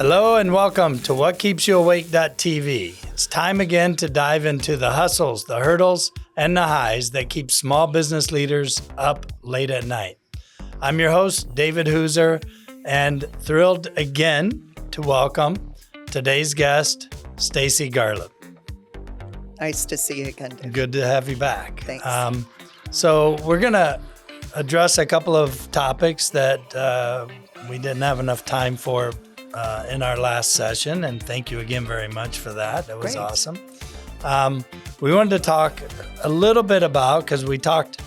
Hello and welcome to WhatKeepsYouAwake.tv. It's time again to dive into the hustles, the hurdles, and the highs that keep small business leaders up late at night. I'm your host, David Hooser, and thrilled again to welcome today's guest, Stacie Garlieb. Nice to see you again, David. Good to have you back. Thanks. So we're going to address a couple of topics that we didn't have enough time for in our last session, and thank you again very much for that. That was Great. Awesome. We wanted to talk a little bit about, because we talked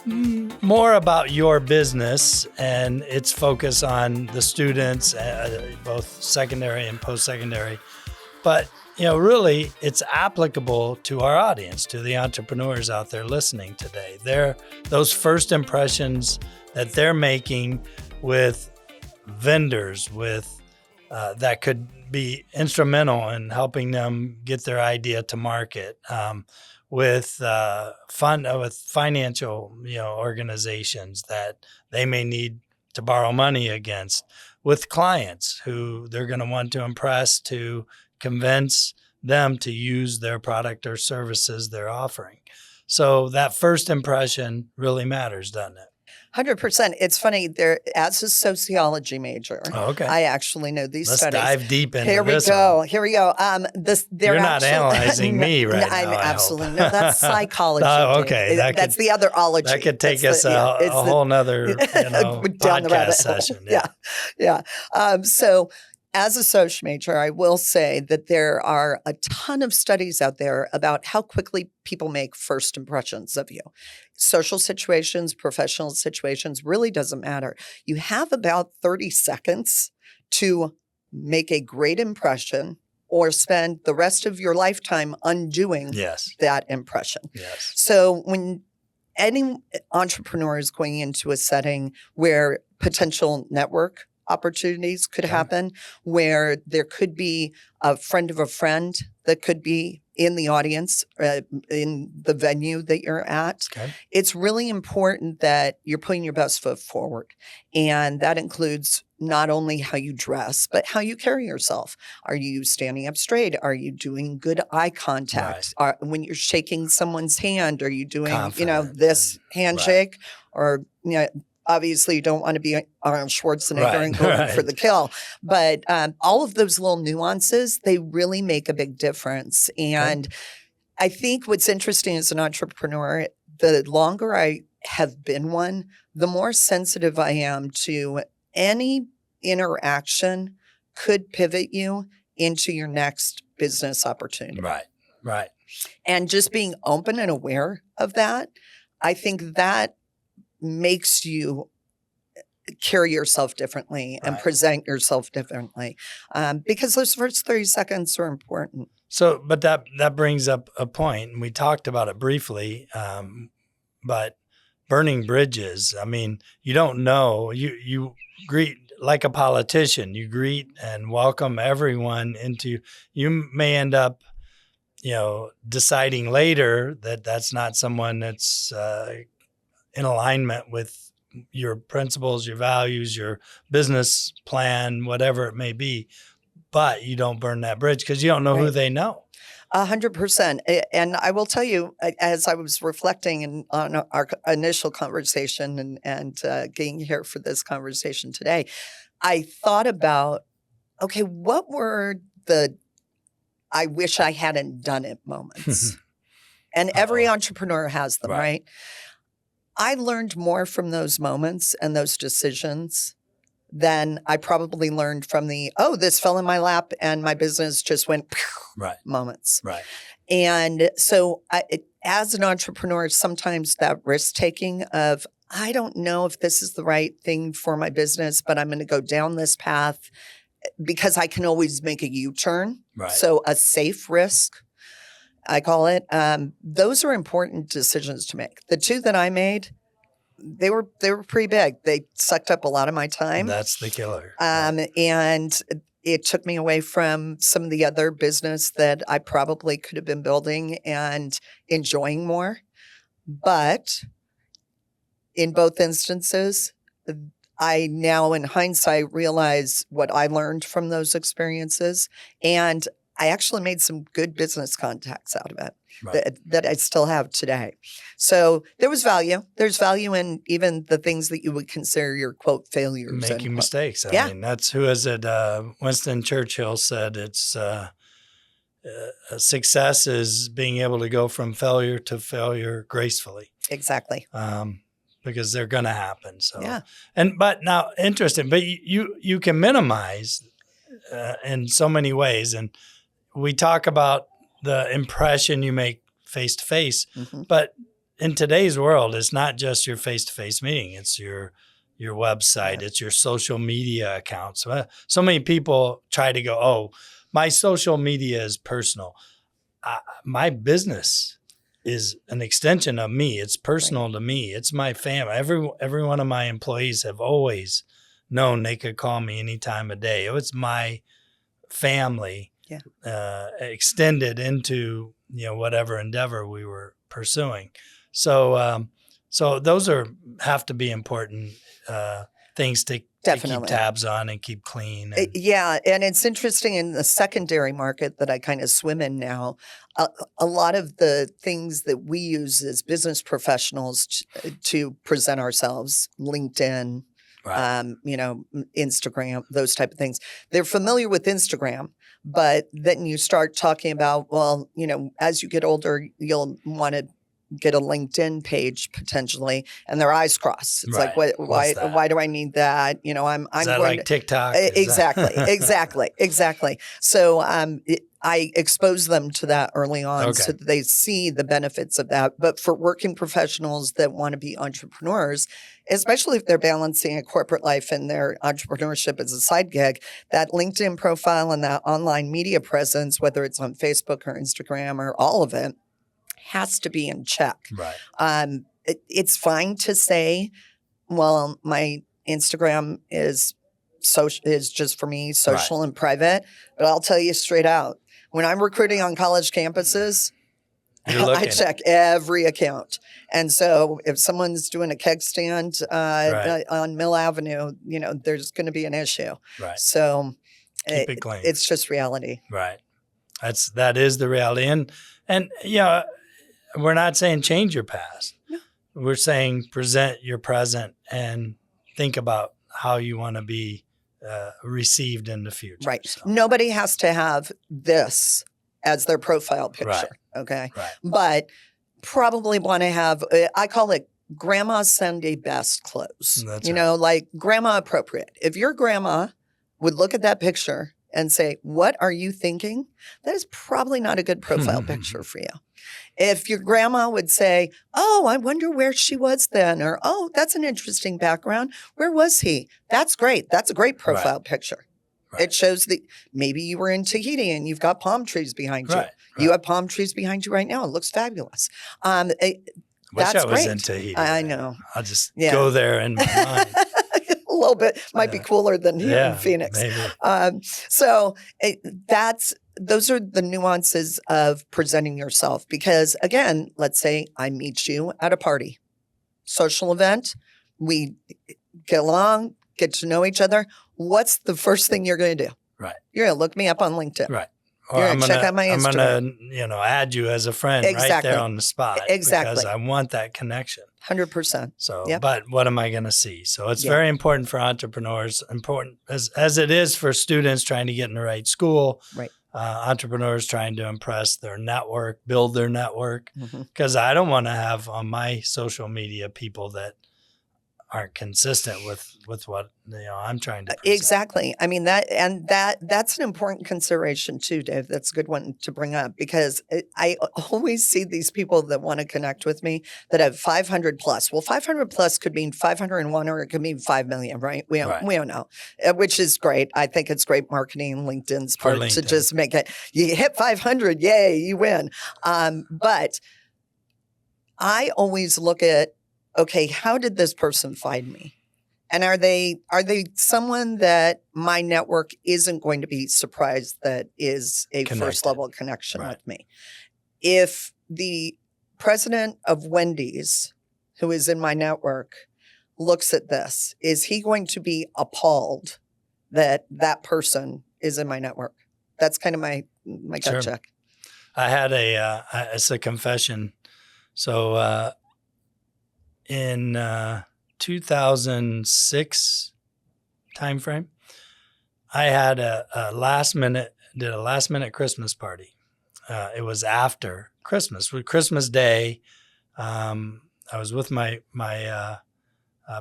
more about your business and its focus on the students, both secondary and post-secondary, but really it's applicable to our audience, to the entrepreneurs out there listening today. Those first impressions that they're making with vendors, that could be instrumental in helping them get their idea to market, with financial organizations that they may need to borrow money against, with clients who they're going to want to impress to convince them to use their product or services they're offering. So that first impression really matters, doesn't it? 100%. It's funny, as a sociology major, I actually know these studies. Let's dive deep into this. Here we go. You're not analyzing me right now. Absolutely. No, that's psychology. Okay. That's the other ology. That could take us a whole nother podcast session. Yeah. So as a social major, I will say that there are a ton of studies out there about how quickly people make first impressions of you. Social situations, professional situations, really doesn't matter. You have about 30 seconds to make a great impression or spend the rest of your lifetime undoing that impression. Yes. So when any entrepreneur is going into a setting where potential network opportunities could happen, where there could be a friend of a friend that could be in the audience, in the venue that you're at. It's really important that you're putting your best foot forward. And that includes not only how you dress, but how you carry yourself. Are you standing up straight? Are you doing good eye contact? When you're shaking someone's hand, are you doing, this handshake? Or, obviously, you don't want to be Arnold Schwarzenegger and going for the kill. But all of those little nuances, they really make a big difference. And I think what's interesting as an entrepreneur, the longer I have been one, the more sensitive I am to any interaction could pivot you into your next business opportunity. Right. And just being open and aware of that, I think that makes you carry yourself differently and present yourself differently, because those first 30 seconds are important. So, but that brings up a point, and we talked about it briefly, but burning bridges, I mean, you don't know, you greet like a politician, you greet and welcome everyone you may end up deciding later that that's not someone that's in alignment with your principles, your values, your business plan, whatever it may be, but you don't burn that bridge because you don't know who they know. 100%. And I will tell you, as I was reflecting on our initial conversation and getting here for this conversation today, I thought about, what were the I wish I hadn't done it moments? And every entrepreneur has them, right? I learned more from those moments and those decisions than I probably learned from this fell in my lap and my business just went moments. And so as an entrepreneur, sometimes that risk taking of, I don't know if this is the right thing for my business, but I'm going to go down this path because I can always make a U-turn. So a safe risk, I call it. Those are important decisions to make. The two that I made, they were pretty big. They sucked up a lot of my time. That's the killer. And it took me away from some of the other business that I probably could have been building and enjoying more. But in both instances, I now, in hindsight, realize what I learned from those experiences. And I actually made some good business contacts out of it that I still have today. So there was value. There's value in even the things that you would consider your quote failures. Making mistakes. I mean, that's who is it? Winston Churchill said it's success is being able to go from failure to failure gracefully. Exactly. Because they're going to happen. So, but now interesting, but you can minimize in so many ways. And we talk about the impression you make face to face, but in today's world, it's not just your face to face meeting. It's your website. It's your social media accounts. So many people try to go, oh, my social media is personal. My business is an extension of me. It's personal to me. It's my family. Every one of my employees have always known they could call me any time of day. It was my family extended into whatever endeavor we were pursuing. So those have to be important things to keep tabs on and keep clean. And it's interesting in the secondary market that I kind of swim in now. A lot of the things that we use as business professionals to present ourselves, LinkedIn, Instagram, those type of things. They're familiar with Instagram, but then you start talking about, as you get older, you'll want to get a LinkedIn page potentially, and their eyes cross. It's like, why do I need that? I'm is that going like to TikTok. Exactly. So I expose them to that early on so that they see the benefits of that. But for working professionals that want to be entrepreneurs, especially if they're balancing a corporate life and their entrepreneurship as a side gig, that LinkedIn profile and that online media presence, whether it's on Facebook or Instagram or all of it, has to be in check. Right. It's fine to say, well, my Instagram is just for me, social and private. But I'll tell you straight out, when I'm recruiting on college campuses, I check every account. And so if someone's doing a keg stand on Mill Avenue, there's going to be an issue. Right. So keep it clean. It's just reality. Right. That is the reality. And we're not saying change your past. No. We're saying present your present and think about how you want to be received in the future. Right. So. Nobody has to have this as their profile picture. Right. Okay. Right. But probably want to have, I call it grandma's Sunday best clothes. That's like grandma appropriate. If your grandma would look at that picture and say, what are you thinking? That is probably not a good profile picture for you. If your grandma would say, oh, I wonder where she was then, or, oh, that's an interesting background. Where was he? That's great. That's a great profile picture. Right. It shows that maybe you were in Tahiti and you've got palm trees behind you. Right. You have palm trees behind you right now. It looks fabulous. Wish that's I was great. in Tahiti. I know. I'll just go there in my mind. A little bit. Might be cooler than here in Phoenix. Maybe. Those are the nuances of presenting yourself. Because again, let's say I meet you at a party, social event. We get along, get to know each other. What's the first thing you're going to do? Right. You're going to look me up on LinkedIn. Right. You're going to check out my Instagram. I'm going to, add you as a friend right there on the spot. Exactly. Because I want that connection. 100%. So, but what am I going to see? So it's very important for entrepreneurs, important as it is for students trying to get in the right school. Right. Entrepreneurs trying to impress their network, build their network. Because I don't want to have on my social media people that aren't consistent with what I'm trying to present. Exactly. I mean that's an important consideration too, Dave. That's a good one to bring up because I always see these people that want to connect with me that have 500 plus. Well, 500 plus could mean 501 or it could mean 5 million, right? We don't know, which is great. I think it's great marketing, LinkedIn's part to just make it. You hit 500, yay, you win. But I always look at, okay, how did this person find me? And are they someone that my network isn't going to be surprised that is a first level connection with me? If the president of Wendy's, who is in my network, looks at this, is he going to be appalled that that person is in my network? That's kind of my gut Sure. check. I had it's a confession. So in 2006 timeframe, I had a last minute Christmas party. It was after Christmas, with Christmas Day. I was with my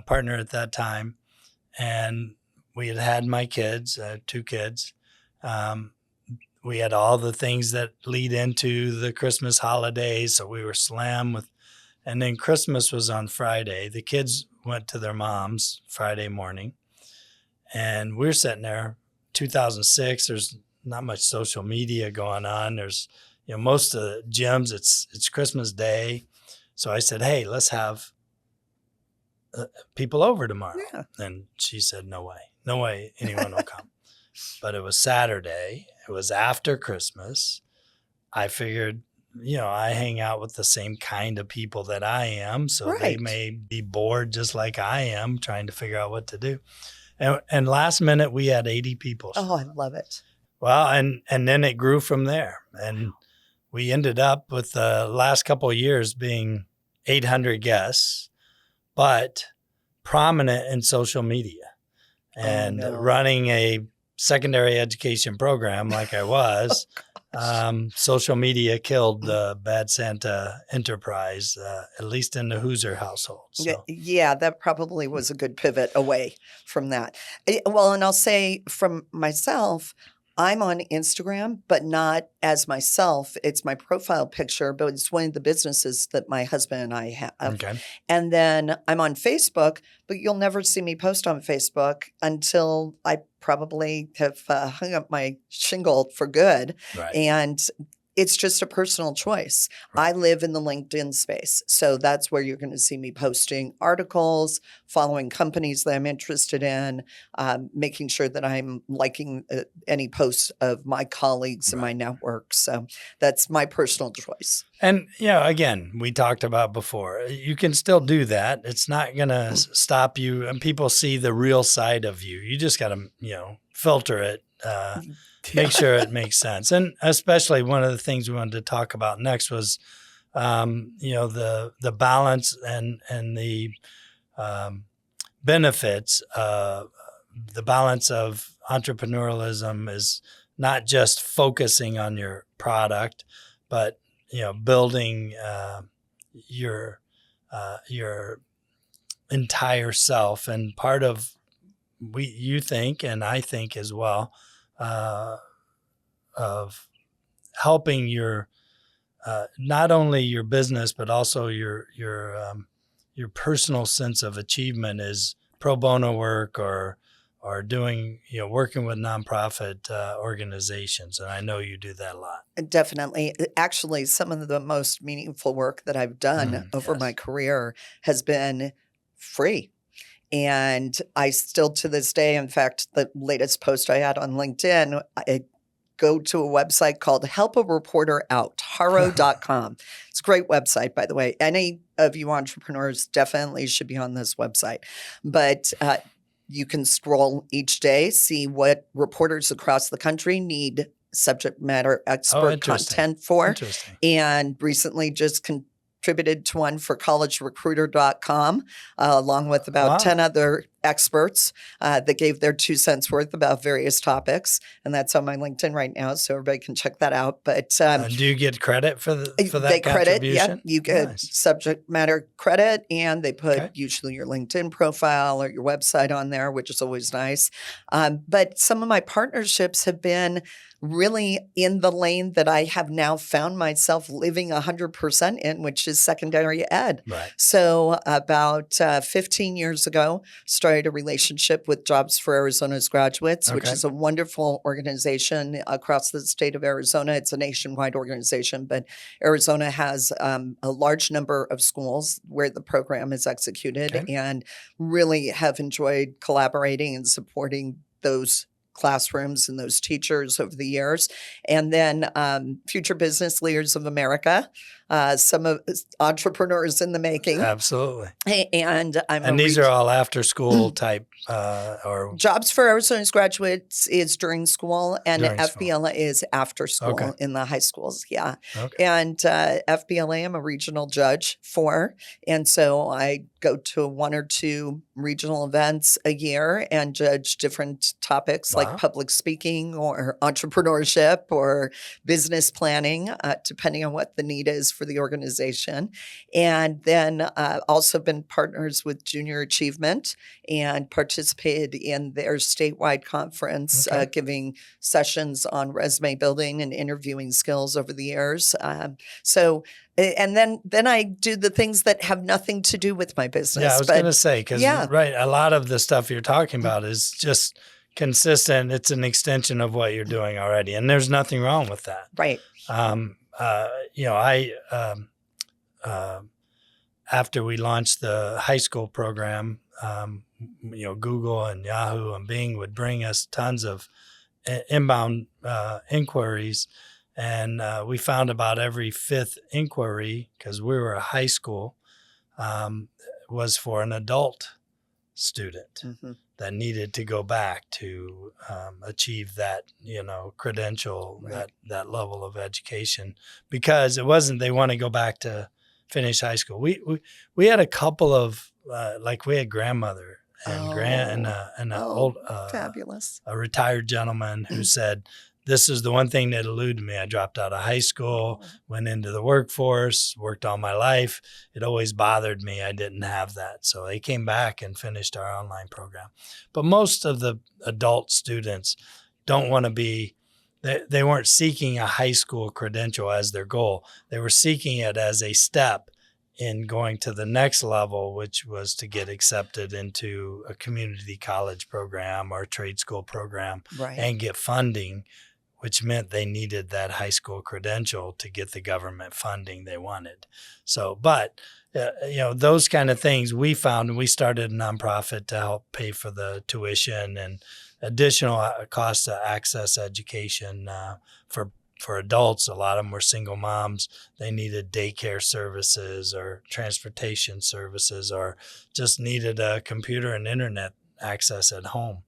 partner at that time, and we had my kids, 2 kids. We had all the things that lead into the Christmas holidays, so we were slammed with. And then Christmas was on Friday. The kids went to their mom's Friday morning, and we're sitting there. 2006. There's not much social media going on. There's, most of the gyms. It's Christmas Day, so I said, "Hey, let's have people over tomorrow." Yeah. And she said, no way anyone will come. But it was Saturday. It was after Christmas. I figured, I hang out with the same kind of people that I am, so they may be bored just like I am, trying to figure out what to do. And last minute, we had 80 people. Oh, I love it. Well, and then it grew from there. And we ended up with the last couple of years being 800 guests, but prominent in social media and running a secondary education program like I was. Social media killed the Bad Santa enterprise, at least in the Hooser household. So. Yeah, that probably was a good pivot away from that. Well, and I'll say from myself, I'm on Instagram, but not as myself. It's my profile picture, but it's one of the businesses that my husband and I have. Okay. And then I'm on Facebook, but you'll never see me post on Facebook until I probably have hung up my shingle for good. Right. And it's just a personal choice. Right. I live in the LinkedIn space. So that's where you're going to see me posting articles, following companies that I'm interested in, making sure that I'm liking any posts of my colleagues in my network. So that's my personal choice. And, again, we talked about before, you can still do that. It's not going to stop you. And people see the real side of you. You just got to, filter it. Make sure it makes sense. And especially one of the things we wanted to talk about next was, the balance and the benefits. The balance of entrepreneurialism is not just focusing on your product, but, building your entire self. And part of you think, and I think as well, of helping your not only your business but also your personal sense of achievement is pro bono work or doing working with nonprofit organizations, and I know you do that a lot. Definitely. Actually, some of the most meaningful work that I've done over my career has been free. And I still, to this day, in fact, the latest post I had on LinkedIn, I go to a website called Help a Reporter Out, haro.com. It's a great website, by the way. Any of you entrepreneurs definitely should be on this website. But you can scroll each day, see what reporters across the country need subject matter expert content for. And recently just contributed to one for collegerecruiter.com, along with about 10 other experts that gave their 2 cents worth about various topics. And that's on my LinkedIn right now, so everybody can check that out. But do you get credit for that they credit, contribution? Yeah, you get subject matter credit, and they put usually your LinkedIn profile or your website on there, which is always nice. But some of my partnerships have been really in the lane that I have now found myself living 100% in, which is secondary ed. Right. So about 15 years ago, started a relationship with Jobs for Arizona's Graduates, which is a wonderful organization across the state of Arizona. It's a nationwide organization, but Arizona has a large number of schools where the program is executed, and really have enjoyed collaborating and supporting those classrooms and those teachers over the years. And then Future Business Leaders of America, some of entrepreneurs in the making. Absolutely. And these are all after school type or Jobs for Arizona's graduates is during school, and During FBLA is after school Okay. in the high schools. Yeah. Okay. And FBLA, I'm a regional judge for. And so I go to 1 or 2 regional events a year and judge different topics Wow. like public speaking or entrepreneurship or business planning, depending on what the need is for the organization. And then also been partners with Junior Achievement and participated in their statewide conference, Okay. giving sessions on resume building and interviewing skills over the years. And then I do the things that have nothing to do with my business. Yeah, I was going to say, because Yeah. right, a lot of the stuff you're talking about is just consistent. It's an extension of what you're doing already, and there's nothing wrong with that. Right. After we launched the high school program, Google and Yahoo and Bing would bring us tons of inbound inquiries. And we found about every 5th inquiry, because we were a high school, was for an adult student that needed to go back to achieve that, credential, Right. that level of education, because it wasn't they want to go back to finish high school. We had a couple of we had grandmother and Fabulous. a retired gentleman who said, this is the one thing that eluded me. I dropped out of high school, went into the workforce, worked all my life. It always bothered me. I didn't have that. So they came back and finished our online program. But most of the adult students don't want to be, they weren't seeking a high school credential as their goal. They were seeking it as a step in going to the next level, which was to get accepted into a community college program or a trade school program Right. and get funding, which meant they needed that high school credential to get the government funding they wanted. So, but, those kind of things we found, and we started a nonprofit to help pay for the tuition and additional costs to access education for adults. A lot of them were single moms. They needed daycare services or transportation services, or just needed a computer and internet access at home.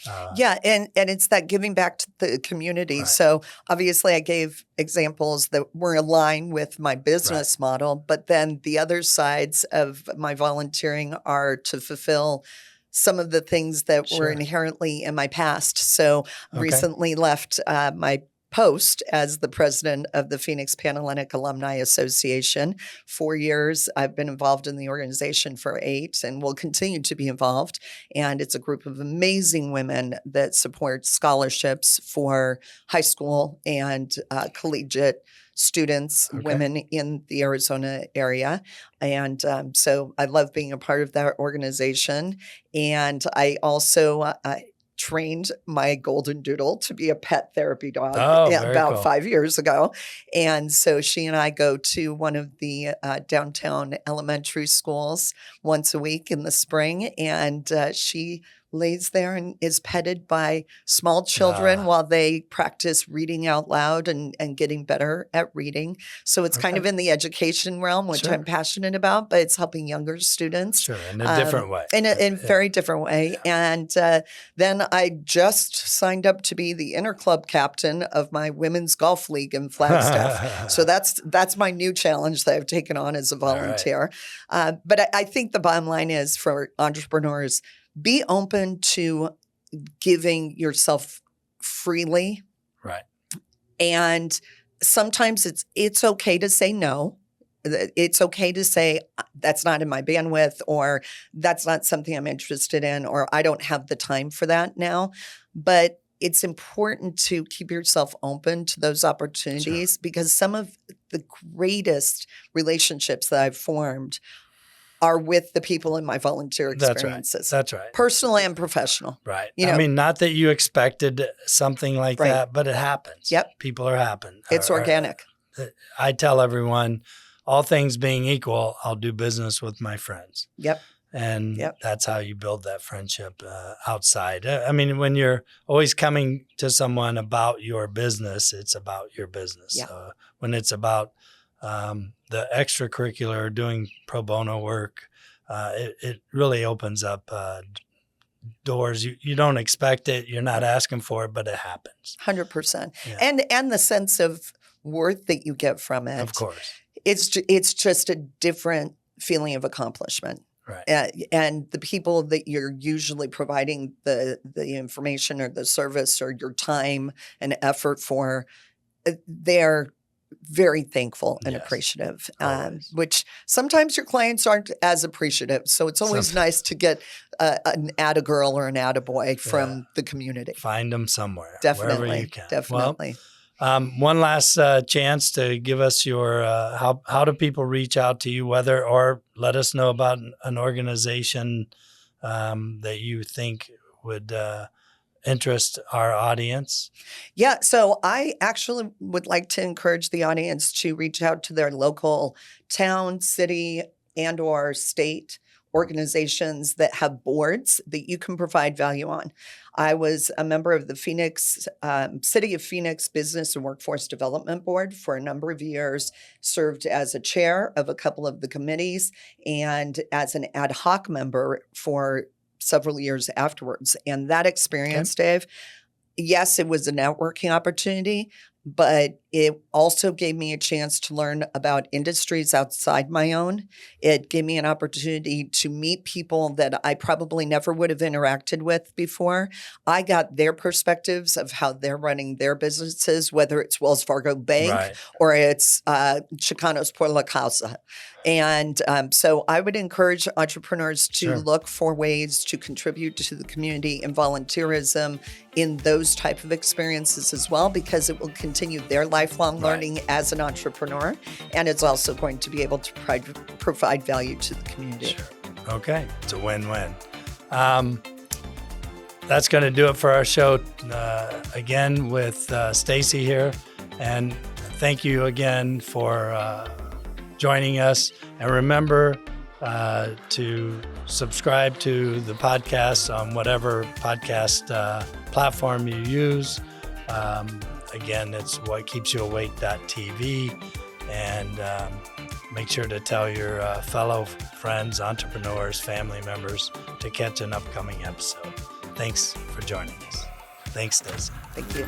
And it's that giving back to the community. Right. So obviously I gave examples that were aligned with my business model, but then the other sides of my volunteering are to fulfill some of the things that were Sure. inherently in my past. So Okay. recently left my post as the president of the Phoenix Panhellenic Alumni Association. 4 years. I've been involved in the organization for 8 and will continue to be involved. And it's a group of amazing women that support scholarships for high school and collegiate students, Okay. women in the Arizona area. And so I love being a part of that organization. And I also trained my golden doodle to be a pet therapy dog very about cool. 5 years ago. And so she and I go to one of the downtown elementary schools once a week in the spring. And she lays there and is petted by small children while they practice reading out loud and getting better at reading. So it's kind of in the education realm, which Sure. I'm passionate about, but it's helping younger students. Sure, in a different way. In a very different way. And then I just signed up to be the interclub captain of my women's golf league in Flagstaff. So that's my new challenge that I've taken on as a volunteer. But I think the bottom line is for entrepreneurs, be open to giving yourself freely. Right. And sometimes it's okay to say no. It's okay to say that's not in my bandwidth, or that's not something I'm interested in, or I don't have the time for that now. But it's important to keep yourself open to those opportunities, because some of the greatest relationships that I've formed are with the people in my volunteer experiences. That's right. Personal and professional. Right. You know- I mean, not that you expected something like Right. that, but it happens. Yep. People are happen. It's organic. I tell everyone, all things being equal, I'll do business with my friends. Yep. And Yep. that's how you build that friendship outside. I mean, when you're always coming to someone about your business, it's about your business. Yeah. When it's about the extracurricular, doing pro bono work, it really opens up doors. You don't expect it. You're not asking for it, but it happens. 100%. Yeah. And the sense of worth that you get from it. Of course. It's just a different feeling of accomplishment. Right. And the people that you're usually providing the information or the service or your time and effort for, they're very thankful and Yes. appreciative, Always. which sometimes your clients aren't as appreciative. So it's always nice to get an atta-girl or an atta-boy from the community. Find them somewhere, Definitely. wherever you can. Definitely. Well, one last chance to give us your how do people reach out to you, whether or let us know about an organization that you think would interest our audience. Yeah, so I actually would like to encourage the audience to reach out to their local town, city, and or state organizations that have boards that you can provide value on. I was a member of the City of Phoenix Business and Workforce Development Board for a number of years, served as a chair of a couple of the committees, and as an ad hoc member for several years afterwards. And that experience, Dave, yes, it was a networking opportunity, but it also gave me a chance to learn about industries outside my own. It gave me an opportunity to meet people that I probably never would have interacted with before. I got their perspectives of how they're running their businesses, whether it's Wells Fargo Bank or it's Chicanos por la Causa. And so I would encourage entrepreneurs to look for ways to contribute to the community in volunteerism, in those type of experiences as well, because it will continue their lifelong learning as an entrepreneur, and it's also going to be able to provide value to the community. Sure. Okay, it's a win-win. That's going to do it for our show again with Stacie here, and thank you again for joining us. And remember to subscribe to the podcast on whatever podcast platform you use. Again, it's What Keeps You Awake.tv, and make sure to tell your fellow friends, entrepreneurs, family members to catch an upcoming episode. Thanks for joining us. Thanks, Stacie. Thank you.